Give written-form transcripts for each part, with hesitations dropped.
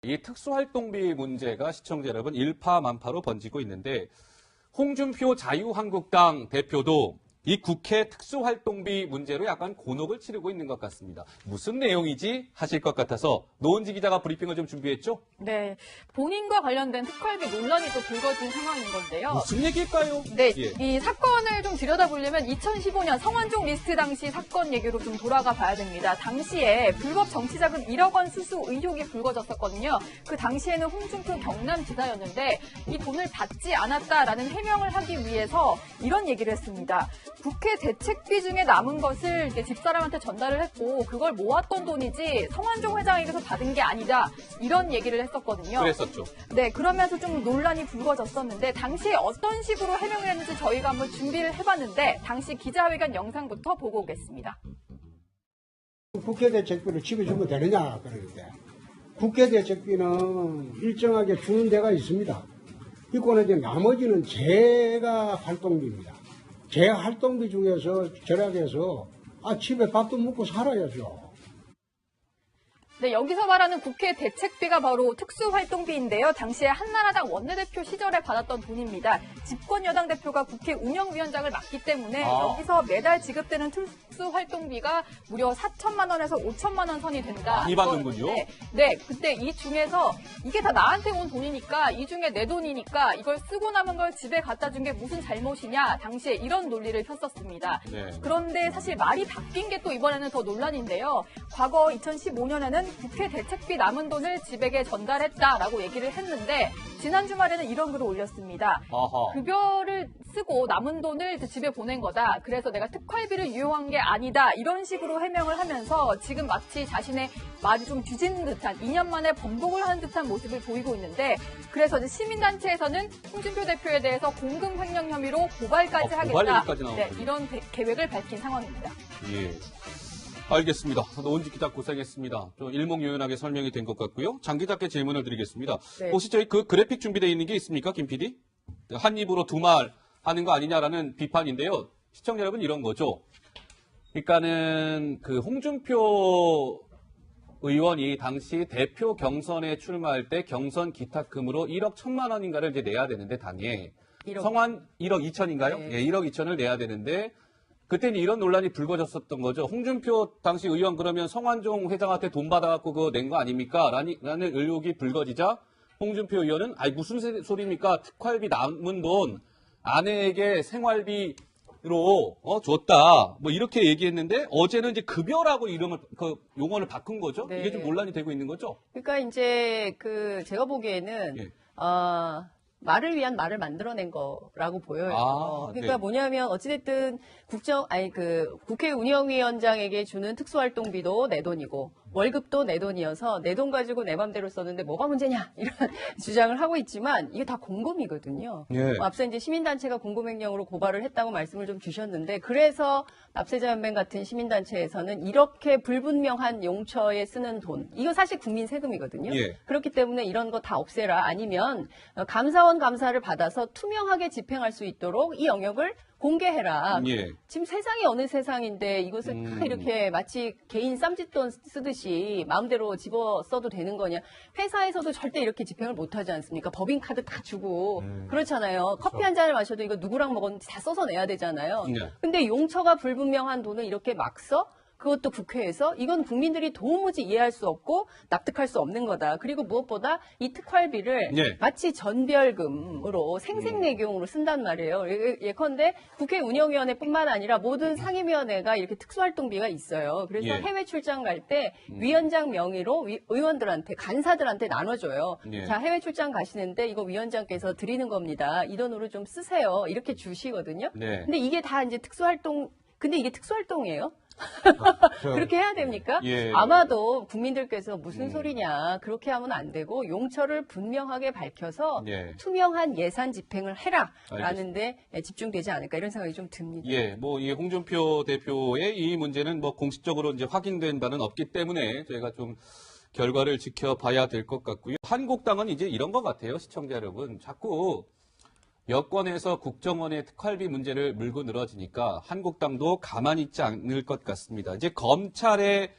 이 특수활동비 문제가 시청자 여러분 일파만파로 번지고 있는데 홍준표 자유한국당 대표도 이 국회 특수활동비 문제로 약간 곤혹을 치르고 있는 것 같습니다. 무슨 내용이지 하실 것 같아서 노은지 기자가 브리핑을 좀 준비했죠? 네, 본인과 관련된 특활비 논란이 또 불거진 상황인 건데요. 무슨 얘기일까요? 네, 예. 이 사건을 좀 들여다보려면 2015년 성완종 리스트 당시 사건 얘기로 좀 돌아가 봐야 됩니다. 당시에 불법 정치자금 1억 원 수수 의혹이 불거졌었거든요. 그 당시에는 홍준표 경남지사였는데 이 돈을 받지 않았다라는 해명을 하기 위해서 이런 얘기를 했습니다. 국회 대책비 중에 남은 것을 이제 집사람한테 전달을 했고 그걸 모았던 돈이지 성완종 회장에게서 받은 게 아니다. 이런 얘기를 했었거든요. 그랬었죠. 네, 그러면서 좀 논란이 불거졌었는데 당시에 어떤 식으로 해명을 했는지 저희가 한번 준비를 해봤는데 당시 기자회견 영상부터 보고 오겠습니다. 국회 대책비를 집에 주면 되느냐 그러는데 국회 대책비는 일정하게 주는 데가 있습니다. 있고는 이제 나머지는 제가 활동비입니다. 제 활동비 중에서 절약해서 집에 밥도 먹고 살아야죠. 네, 여기서 말하는 국회 대책비가 바로 특수활동비인데요. 당시에 한나라당 원내대표 시절에 받았던 돈입니다. 집권 여당 대표가 국회 운영위원장을 맡기 때문에 여기서 매달 지급되는 특수활동비가 무려 4천만 원에서 5천만 원 선이 된다. 많이 받는군요. 네, 그때 이 중에서 이게 다 나한테 온 돈이니까 이 중에 내 돈이니까 이걸 쓰고 남은 걸 집에 갖다 준 게 무슨 잘못이냐. 당시에 이런 논리를 폈었습니다. 네. 그런데 사실 말이 바뀐 게 또 이번에는 더 논란인데요. 과거 2015년에는 국회 대책비 남은 돈을 집에게 전달했다라고 얘기를 했는데 지난 주말에는 이런 글을 올렸습니다. 아하. 급여를 쓰고 남은 돈을 집에 보낸 거다. 그래서 내가 특활비를 유용한 게 아니다. 이런 식으로 해명을 하면서 지금 마치 자신의 말이 좀 뒤집는 듯한 2년 만에 번복을 하는 듯한 모습을 보이고 있는데 그래서 이제 시민단체에서는 홍준표 대표에 대해서 공금 횡령 혐의로 고발까지 하겠다. 고발 얘기까지 나오군요. 네, 이런 계획을 밝힌 상황입니다. 예. 알겠습니다. 노은지 기자 고생했습니다. 좀 일목요연하게 설명이 된 것 같고요. 장 기자께 질문을 드리겠습니다. 네. 혹시 저희 그 그래픽 준비되어 있는 게 있습니까, 김 PD? 한 입으로 두 말 하는 거 아니냐라는 비판인데요. 시청자 여러분 이런 거죠. 그러니까는 그 홍준표 의원이 당시 대표 경선에 출마할 때 경선 기탁금으로 1억 1천만 원인가를 이제 내야 되는데 당에 1억. 성환 1억 2천인가요? 네. 예, 1억 2천을 내야 되는데 그때는 이런 논란이 불거졌었던 거죠. 홍준표 당시 의원 그러면 성완종 회장한테 돈 받아갖고 그거 낸 거 아닙니까? 라는 의혹이 불거지자 홍준표 의원은 아니 무슨 소리입니까? 특활비 남은 돈 아내에게 생활비로 줬다. 뭐 이렇게 얘기했는데 어제는 이제 급여라고 이름을 그 용어를 바꾼 거죠. 네. 이게 좀 논란이 되고 있는 거죠. 그러니까 이제 제가 보기에는 예. 말을 위한 말을 만들어낸 거라고 보여요. 그러니까 네. 뭐냐면 어찌됐든 국회 운영위원장에게 주는 특수활동비도 내 돈이고 월급도 내 돈이어서 내 돈 가지고 내 맘대로 썼는데 뭐가 문제냐 이런 주장을 하고 있지만 이게 다 공금이거든요. 예. 앞서 이제 시민단체가 공금횡령으로 고발을 했다고 말씀을 좀 주셨는데 그래서 납세자연맹 같은 시민단체에서는 이렇게 불분명한 용처에 쓰는 돈 이거 사실 국민 세금이거든요. 예. 그렇기 때문에 이런 거 다 없애라 아니면 감사원 감사를 받아서 투명하게 집행할 수 있도록 이 영역을 공개해라. 예. 지금 세상이 어느 세상인데 이것을 다 이렇게 마치 개인 쌈짓돈 쓰듯이 마음대로 집어 써도 되는 거냐. 회사에서도 절대 이렇게 집행을 못하지 않습니까? 법인카드 다 주고 그렇잖아요. 커피 한 잔을 마셔도 이거 누구랑 먹었는지 다 써서 내야 되잖아요. 네. 근데 용처가 불분명한 돈을 이렇게 막 써? 그것도 국회에서 이건 국민들이 도무지 이해할 수 없고 납득할 수 없는 거다. 그리고 무엇보다 이 특활비를 네. 마치 전별금으로 생색내경으로 쓴단 말이에요. 예컨대 국회 운영위원회뿐만 아니라 모든 상임위원회가 이렇게 특수활동비가 있어요. 그래서 예. 해외 출장 갈 때 위원장 명의로 의원들한테 간사들한테 나눠줘요. 예. 자 해외 출장 가시는데 이거 위원장께서 드리는 겁니다. 이 돈으로 좀 쓰세요. 이렇게 주시거든요. 네. 근데 이게 다 이제 근데 이게 특수활동이에요? 그렇게 해야 됩니까? 예. 아마도 국민들께서 무슨 소리냐 그렇게 하면 안 되고 용처를 분명하게 밝혀서 예. 투명한 예산 집행을 해라 알겠습니다. 라는데 집중되지 않을까 이런 생각이 좀 듭니다. 예, 뭐, 이 홍준표 대표의 이 문제는 뭐 공식적으로 이제 확인된 바는 없기 때문에 저희가 좀 결과를 지켜봐야 될 것 같고요. 한국당은 이제 이런 것 같아요, 시청자 여러분. 자꾸 여권에서 국정원의 특활비 문제를 물고 늘어지니까 한국당도 가만히 있지 않을 것 같습니다. 이제 검찰의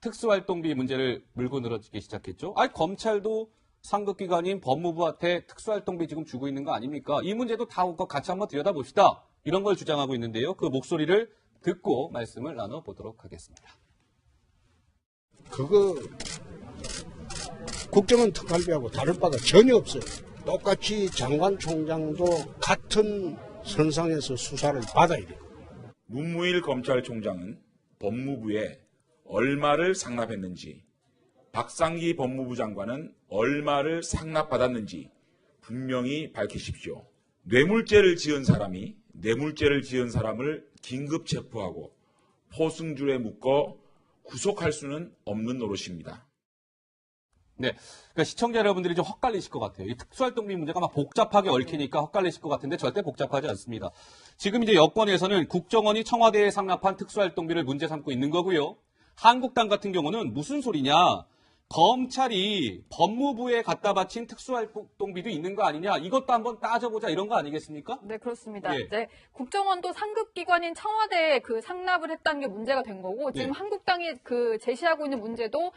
특수활동비 문제를 물고 늘어지기 시작했죠. 아니, 검찰도 상급기관인 법무부한테 특수활동비 지금 주고 있는 거 아닙니까? 이 문제도 다 같이 한번 들여다봅시다. 이런 걸 주장하고 있는데요. 그 목소리를 듣고 말씀을 나눠보도록 하겠습니다. 그거 국정원 특활비하고 다를 바가 전혀 없어요. 똑같이 장관총장도 같은 선상에서 수사를 받아야 돼요. 문무일 검찰총장은 법무부에 얼마를 상납했는지, 박상기 법무부 장관은 얼마를 상납받았는지 분명히 밝히십시오. 뇌물죄를 지은 사람이 뇌물죄를 지은 사람을 긴급 체포하고 포승줄에 묶어 구속할 수는 없는 노릇입니다. 네. 그러니까 시청자 여러분들이 좀 헛갈리실 것 같아요. 이 특수활동비 문제가 막 복잡하게 얽히니까 헛갈리실 것 같은데 절대 복잡하지 않습니다. 지금 이제 여권에서는 국정원이 청와대에 상납한 특수활동비를 문제 삼고 있는 거고요. 한국당 같은 경우는 무슨 소리냐. 검찰이 법무부에 갖다 바친 특수활동비도 있는 거 아니냐. 이것도 한번 따져보자 이런 거 아니겠습니까? 네, 그렇습니다. 예. 이제 국정원도 상급기관인 청와대에 그 상납을 했다는 게 문제가 된 거고 지금 네. 한국당이 그 제시하고 있는 문제도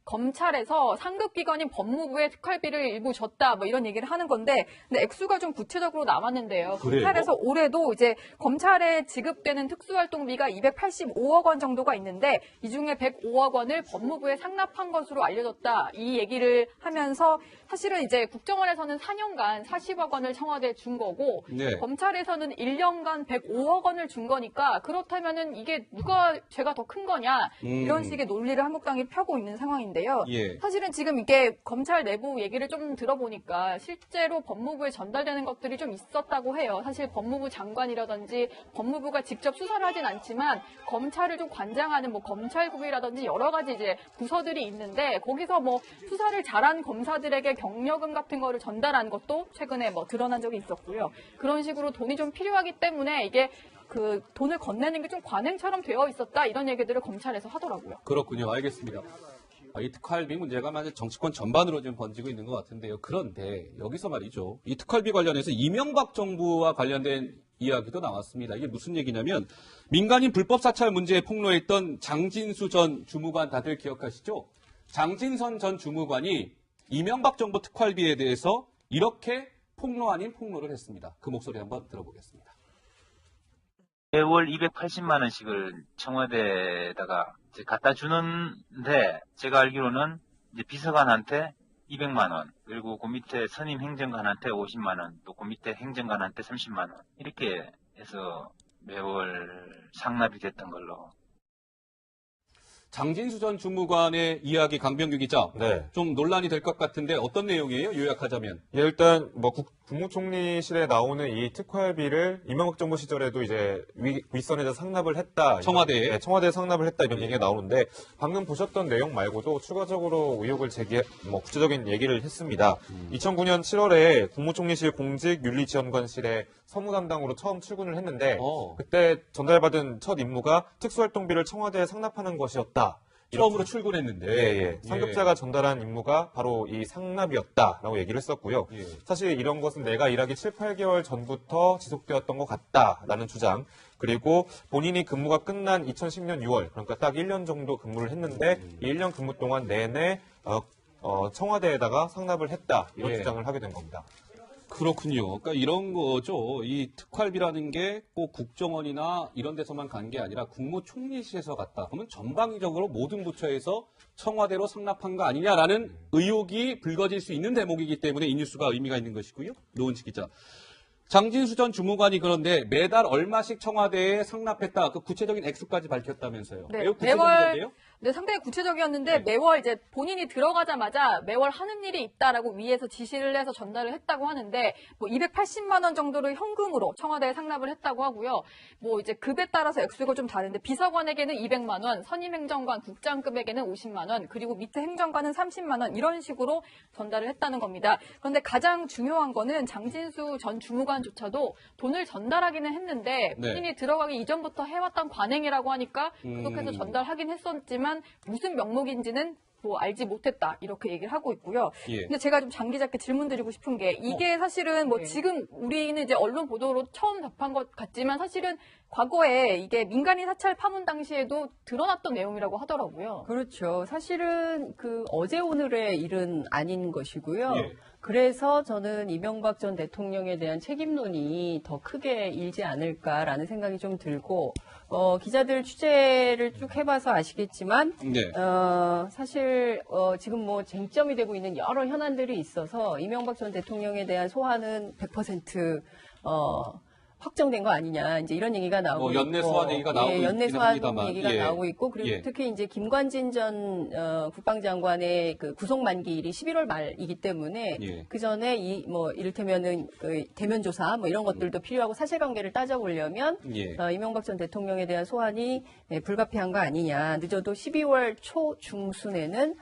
검찰에서 상급기관인 법무부에 특활비를 일부 줬다 뭐 이런 얘기를 하는 건데 근데 액수가 좀 구체적으로 남았는데요. 그래요? 검찰에서 올해도 이제 검찰에 지급되는 특수활동비가 285억 원 정도가 있는데 이 중에 105억 원을 법무부에 상납한 것으로 알려졌다. 이 얘기를 하면서 사실은 이제 국정원에서는 4년간 40억 원을 청와대에 준 거고 네. 검찰에서는 1년간 105억 원을 준 거니까 그렇다면은 이게 누가 죄가 더 큰 거냐 이런 식의 논리를 한국당이 펴고 있는 상황인데요. 예. 사실은 지금 이게 검찰 내부 얘기를 좀 들어보니까 실제로 법무부에 전달되는 것들이 좀 있었다고 해요. 사실 법무부 장관이라든지 법무부가 직접 수사를 하진 않지만 검찰을 좀 관장하는 뭐 검찰국이라든지 여러 가지 이제 부서들이 있는데 거기서 뭐 수사를 잘한 검사들에게 경력금 같은 거를 전달한 것도 최근에 뭐 드러난 적이 있었고요. 그런 식으로 돈이 좀 필요하기 때문에 이게 그 돈을 건네는 게 좀 관행처럼 되어 있었다 이런 얘기들을 검찰에서 하더라고요. 그렇군요. 알겠습니다. 이 특활비 문제가 만약 정치권 전반으로 좀 번지고 있는 것 같은데요. 그런데 여기서 말이죠. 이 특활비 관련해서 이명박 정부와 관련된 이야기도 나왔습니다. 이게 무슨 얘기냐면 민간인 불법 사찰 문제에 폭로했던 장진수 전 주무관 다들 기억하시죠? 장진선 전 주무관이 이명박 정부 특활비에 대해서 이렇게 폭로 아닌 폭로를 했습니다. 그 목소리 한번 들어보겠습니다. 매월 280만 원씩을 청와대에다가 이제 갖다 주는데 제가 알기로는 이제 비서관한테 200만 원, 그리고 그 밑에 선임 행정관한테 50만 원, 또 그 밑에 행정관한테 30만 원 이렇게 해서 매월 상납이 됐던 걸로. 장진수 전 주무관의 이야기 강병규 기자. 네. 좀 논란이 될 것 같은데 어떤 내용이에요? 요약하자면. 예, 일단 뭐 국무총리실에 나오는 이 특활비를 이명박 정부 시절에도 이제 윗선에서 상납을 했다. 청와대에? 네, 청와대에 상납을 했다 이런 얘기가 나오는데 방금 보셨던 내용 말고도 추가적으로 의혹을 구체적인 얘기를 했습니다. 2009년 7월에 국무총리실 공직윤리지원관실에 서무담당으로 처음 출근을 했는데 그때 전달받은 첫 임무가 특수활동비를 청와대에 상납하는 것이었다. 처음으로 출근했는데. 예. 상급자가 전달한 임무가 바로 이 상납이었다라고 얘기를 했었고요. 예. 사실 이런 것은 내가 일하기 7, 8개월 전부터 지속되었던 것 같다라는 주장. 그리고 본인이 근무가 끝난 2010년 6월, 그러니까 딱 1년 정도 근무를 했는데 이 1년 근무 동안 내내 청와대에다가 상납을 했다. 이런 예. 주장을 하게 된 겁니다. 그렇군요. 그러니까 이런 거죠. 이 특활비라는 게 꼭 국정원이나 이런 데서만 간 게 아니라 국무총리실에서 갔다. 그러면 전방위적으로 모든 부처에서 청와대로 상납한 거 아니냐라는 의혹이 불거질 수 있는 대목이기 때문에 이 뉴스가 의미가 있는 것이고요. 노은치 기자. 장진수 전 주무관이 그런데 매달 얼마씩 청와대에 상납했다. 그 구체적인 액수까지 밝혔다면서요. 네, 매우 구체적인데요? 네, 상당히 구체적이었는데 매월 이제 본인이 들어가자마자 매월 하는 일이 있다라고 위에서 지시를 해서 전달을 했다고 하는데 뭐 280만 원 정도를 현금으로 청와대에 상납을 했다고 하고요. 뭐 이제 급에 따라서 액수가 좀 다른데 비서관에게는 200만 원, 선임 행정관 국장급에게는 50만 원, 그리고 밑에 행정관은 30만 원 이런 식으로 전달을 했다는 겁니다. 그런데 가장 중요한 거는 장진수 전 주무관조차도 돈을 전달하기는 했는데 본인이 들어가기 이전부터 해왔던 관행이라고 하니까 계속해서 전달하긴 했었지만 무슨 명목인지는 뭐 알지 못했다 이렇게 얘기를 하고 있고요. 예. 근데 제가 좀 장 기자께 질문 드리고 싶은 게 이게 사실은 뭐 지금 우리는 이제 언론 보도로 처음 접한 것 같지만 사실은 과거에 이게 민간인 사찰 파문 당시에도 드러났던 내용이라고 하더라고요. 그렇죠. 사실은 어제 오늘의 일은 아닌 것이고요. 예. 그래서 저는 이명박 전 대통령에 대한 책임론이 더 크게 일지 않을까라는 생각이 좀 들고, 기자들 취재를 쭉 해봐서 아시겠지만, 네. 사실, 지금 뭐 쟁점이 되고 있는 여러 현안들이 있어서 이명박 전 대통령에 대한 소환은 100%, 확정된 거 아니냐, 이제 이런 얘기가 나오고 연내 있고, 소환 얘기가 나오고 연내 있긴 소환 합니다만, 얘기가 예. 나오고 있고, 그리고 예. 특히 이제 김관진 전 국방장관의 구속 만기일이 11월 말이기 때문에 예. 그 전에 이를테면은 대면 조사 이런 것들도 필요하고 사실관계를 따져보려면 예. 이명박 전 대통령에 대한 소환이 불가피한 거 아니냐. 늦어도 12월 초 중순에는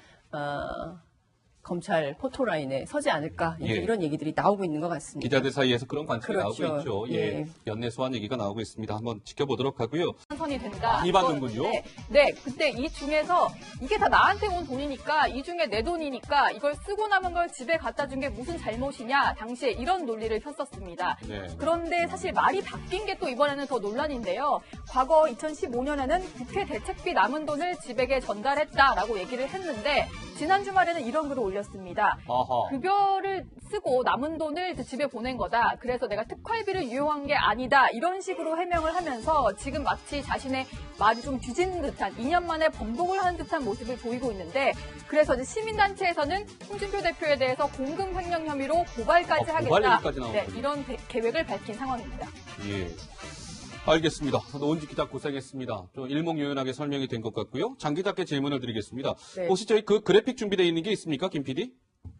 검찰 포토라인에 서지 않을까, 이제 예. 이런 얘기들이 나오고 있는 것 같습니다. 기자들 사이에서 그런 관측이 그렇죠. 나오고 있죠. 예. 예. 연내 소환 얘기가 나오고 있습니다. 한번 지켜보도록 하고요. 선이 된다. 많이 받는군요. 네, 그때 이 중에서 이게 다 나한테 온 돈이니까 이 중에 내 돈이니까 이걸 쓰고 남은 걸 집에 갖다 준 게 무슨 잘못이냐. 당시에 이런 논리를 폈었습니다. 네. 그런데 사실 말이 바뀐 게 또 이번에는 더 논란인데요. 과거 2015년에는 국회 대책비 남은 돈을 집에게 전달했다라고 얘기를 했는데 지난 주말에는 이런 글을 올렸습니다. 아하. 급여를 쓰고 남은 돈을 집에 보낸 거다. 그래서 내가 특활비를 유용한 게 아니다. 이런 식으로 해명을 하면서 지금 마치 자신의 말이 좀 뒤진 듯한 2년 만에 번복을 하는 듯한 모습을 보이고 있는데 그래서 이제 시민단체에서는 홍준표 대표에 대해서 공금 횡령 혐의로 고발까지 하겠다. 고발 얘기까지 나오는군요. 이런 계획을 밝힌 상황입니다. 예. 알겠습니다. 노은지 기자 고생했습니다. 좀 일목요연하게 설명이 된 것 같고요. 장 기자께 질문을 드리겠습니다. 네. 혹시 저희 그래픽 준비되어 있는 게 있습니까, 김 PD?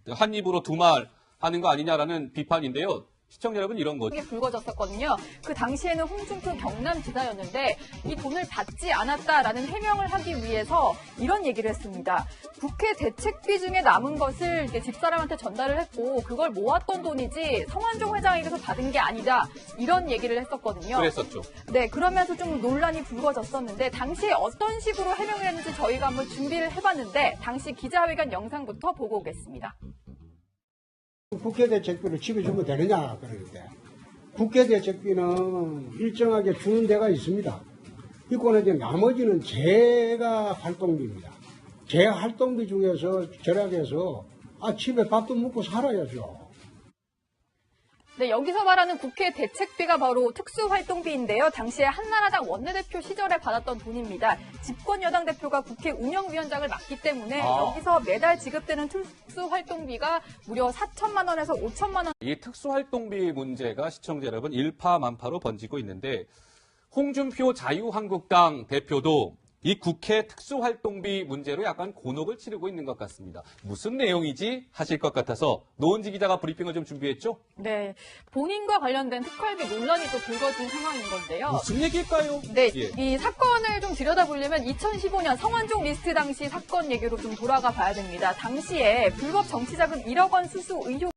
한 입으로 두 말 하는 거 아니냐라는 비판인데요. 시청자 여러분 이런 거죠. 이게 불거졌었거든요. 그 당시에는 홍준표 경남지사였는데 이 돈을 받지 않았다라는 해명을 하기 위해서 이런 얘기를 했습니다. 국회 대책비 중에 남은 것을 이제 집사람한테 전달을 했고 그걸 모았던 돈이지 성완종 회장에게서 받은 게 아니다. 이런 얘기를 했었거든요. 그랬었죠. 네, 그러면서 좀 논란이 불거졌었는데 당시에 어떤 식으로 해명을 했는지 저희가 한번 준비를 해봤는데 당시 기자회견 영상부터 보고 오겠습니다. 국회 대책비를 집에 주면 되느냐 그러는데 국회 대책비는 일정하게 주는 데가 있습니다. 이거는 이제 나머지는 제가 활동비입니다. 제 활동비 중에서 절약해서 집에 밥도 먹고 살아야죠. 네, 여기서 말하는 국회 대책비가 바로 특수활동비인데요. 당시에 한나라당 원내대표 시절에 받았던 돈입니다. 집권 여당 대표가 국회 운영위원장을 맡기 때문에 여기서 매달 지급되는 특수활동비가 무려 4천만 원에서 5천만 원. 이 특수활동비 문제가 시청자 여러분 일파만파로 번지고 있는데 홍준표 자유한국당 대표도 이 국회 특수활동비 문제로 약간 곤혹을 치르고 있는 것 같습니다. 무슨 내용이지 하실 것 같아서 노은지 기자가 브리핑을 좀 준비했죠? 네, 본인과 관련된 특활비 논란이 또 불거진 상황인 건데요. 무슨 얘기일까요? 네, 예. 이 사건을 좀 들여다보려면 2015년 성완종 리스트 당시 사건 얘기로 좀 돌아가 봐야 됩니다. 당시에 불법 정치자금 1억 원 수수 의혹